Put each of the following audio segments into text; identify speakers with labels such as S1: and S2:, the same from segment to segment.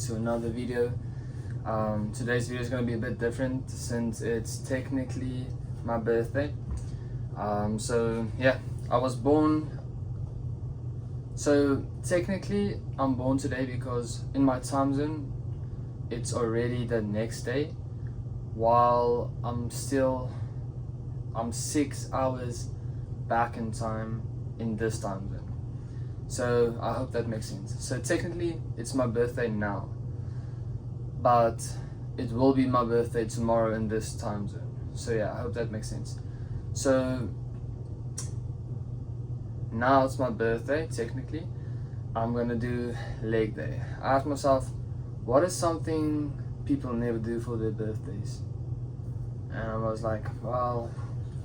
S1: to another video. Today's video is going to be a bit different since it's technically my birthday. So yeah, I was born, so technically I'm born today because in my time zone it's already the next day, while I'm 6 hours back in time in this time zone. So I hope that makes sense. So technically it's my birthday now, but it will be my birthday tomorrow in this time zone. So yeah, I hope that makes sense. So now it's my birthday, technically. I'm gonna do leg day. I asked myself, what is something people never do for their birthdays? And I was like, well,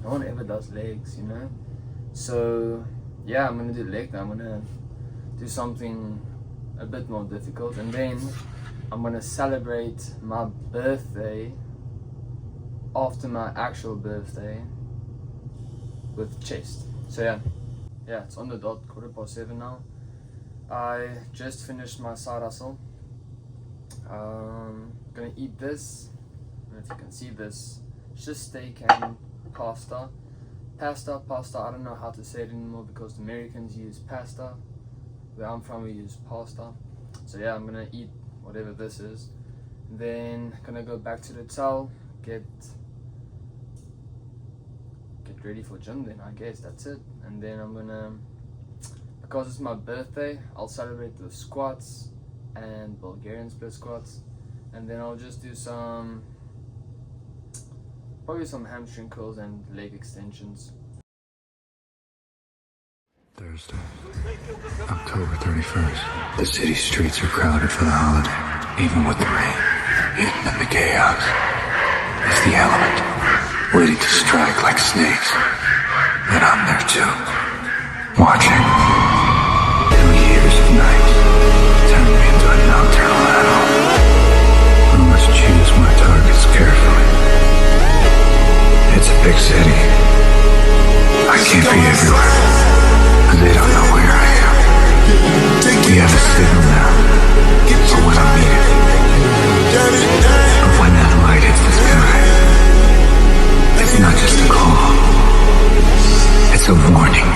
S1: no one ever does legs, you know? So yeah, I'm gonna do leg day. I'm gonna do something a bit more difficult, and then I'm gonna celebrate my birthday after my actual birthday with chest. So yeah, it's on the dot, 7:15 now. I just finished my side hustle. Gonna eat this. I don't know if you can see this. It's just steak and pasta. Pasta, I don't know how to say it anymore because the Americans use pasta. Where I'm from, we use pasta. So yeah, I'm gonna eat whatever this is. Then gonna go back to the hotel, get ready for gym. Then I guess that's it. And then I'm gonna, because it's my birthday, I'll celebrate with squats and Bulgarian split squats. And then I'll just do probably some hamstring curls and leg extensions.
S2: Thursday, October 31st. The city streets are crowded for the holiday. Even with the rain, hidden in the chaos is the element, waiting to strike like snakes. And I'm there too, watching. 2 years of nights turn me into a nocturnal animal. I must choose my targets carefully. It's a big city. I can't be everywhere. They don't know where I am. We have a signal now for when I'm needed. But when that light hits the sky, it's not just a call, it's a warning.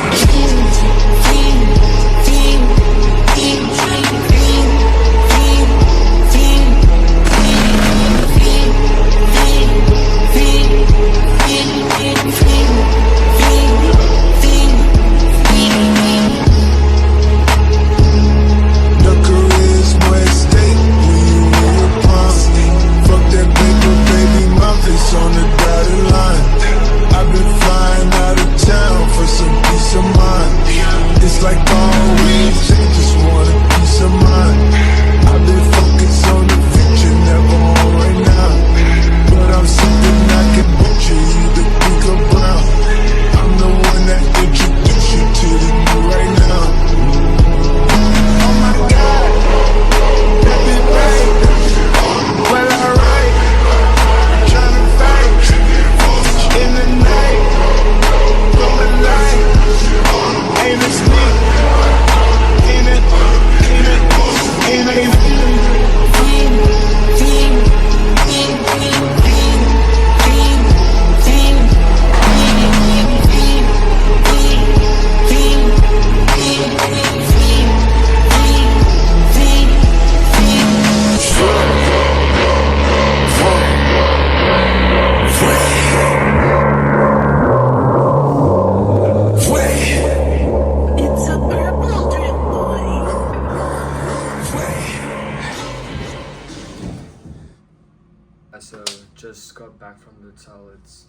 S1: So just got back from the hotel. It's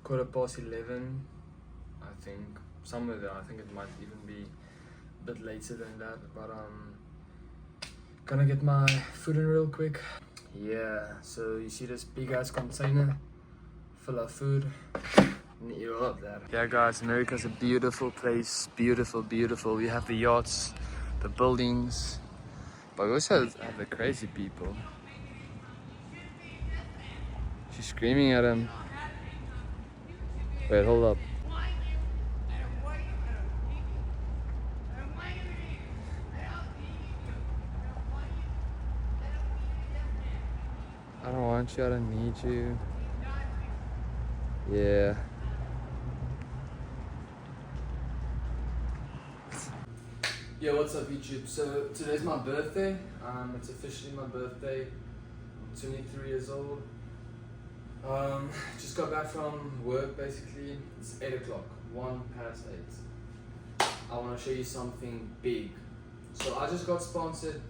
S1: 11:15, I think, somewhere there. I think it might even be a bit later than that, but gonna get my food in real quick. Yeah, so you see this big ass container full of food, and eat all of that. Yeah guys, America's a beautiful place, beautiful. We have the yachts, the buildings, but we also have the crazy people. She's screaming at him. Wait, hold up. want you, I don't need you. Yeah. Yo, what's up YouTube? So today's my birthday. It's officially my birthday. I'm 23 years old. Just got back from work basically. It's 8 o'clock, 8:01. I want to show you something big. So I just got sponsored.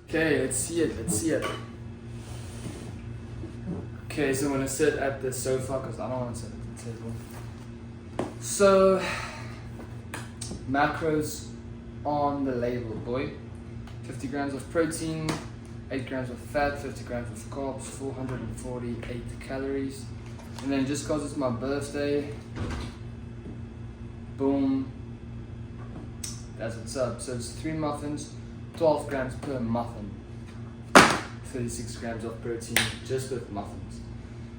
S1: Okay, let's see it. Okay, so I'm gonna sit at the sofa because I don't want to sit at the table. So, macros on the label, boy. 50 grams of protein, 8 grams of fat, 50 grams of carbs, 448 calories. And then just because it's my birthday, boom, that's what's up. So it's 3 muffins, 12 grams per muffin, 36 grams of protein just with muffins.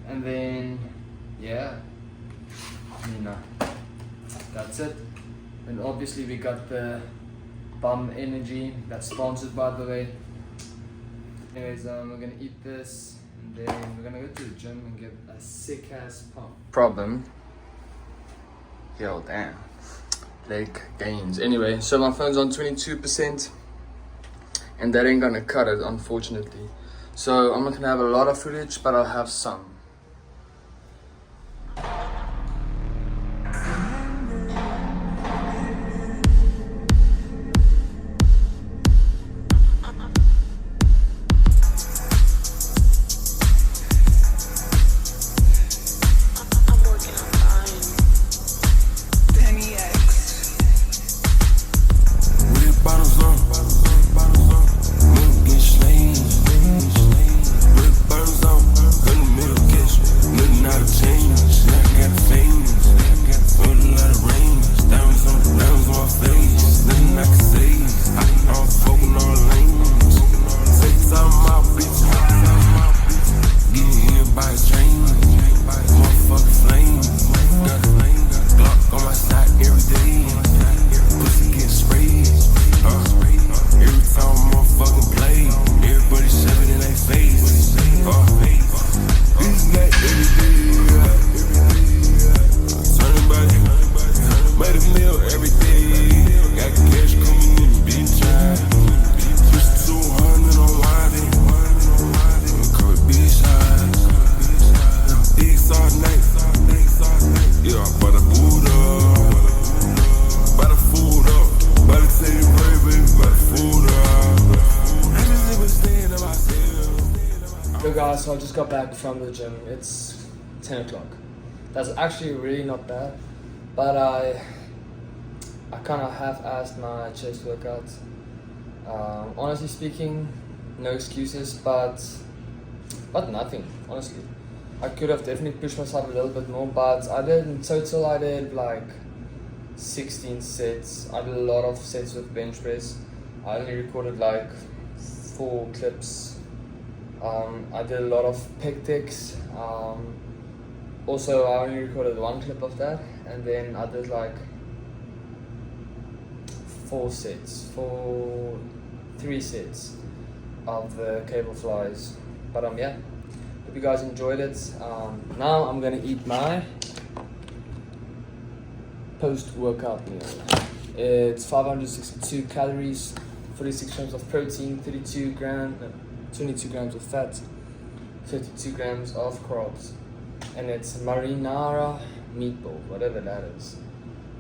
S1: And then, yeah, that's it. And obviously we got the Bum Energy, that's sponsored by the way. Anyways, we're gonna eat this and then we're gonna go to the gym and get a sick ass pump. Problem. Yo, damn. Leg gains. Anyway, so my phone's on 22%. And that ain't gonna cut it, unfortunately. So I'm not gonna have a lot of footage, but I'll have some. Guys, so I just got back from the gym. It's 10 o'clock. That's actually really not bad, but I kind of half-assed my chest workout. Honestly speaking, no excuses, but nothing, honestly. I could have definitely pushed myself a little bit more, but I did, in total I did like 16 sets. I did a lot of sets with bench press. I only recorded like 4 clips. I did a lot of pec ticks. Also, I only recorded 1 clip of that, and then I did like 3 sets of the cable flies. But yeah, hope you guys enjoyed it. Now I'm gonna eat my post-workout meal. It's 562 calories, 46 grams of protein, 22 grams of fat, 52 grams of carbs, and it's marinara meatball, whatever that is.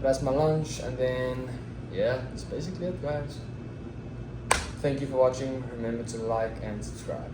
S1: That's my lunch, and then yeah, that's basically it, guys. Thank you for watching. Remember to like and subscribe.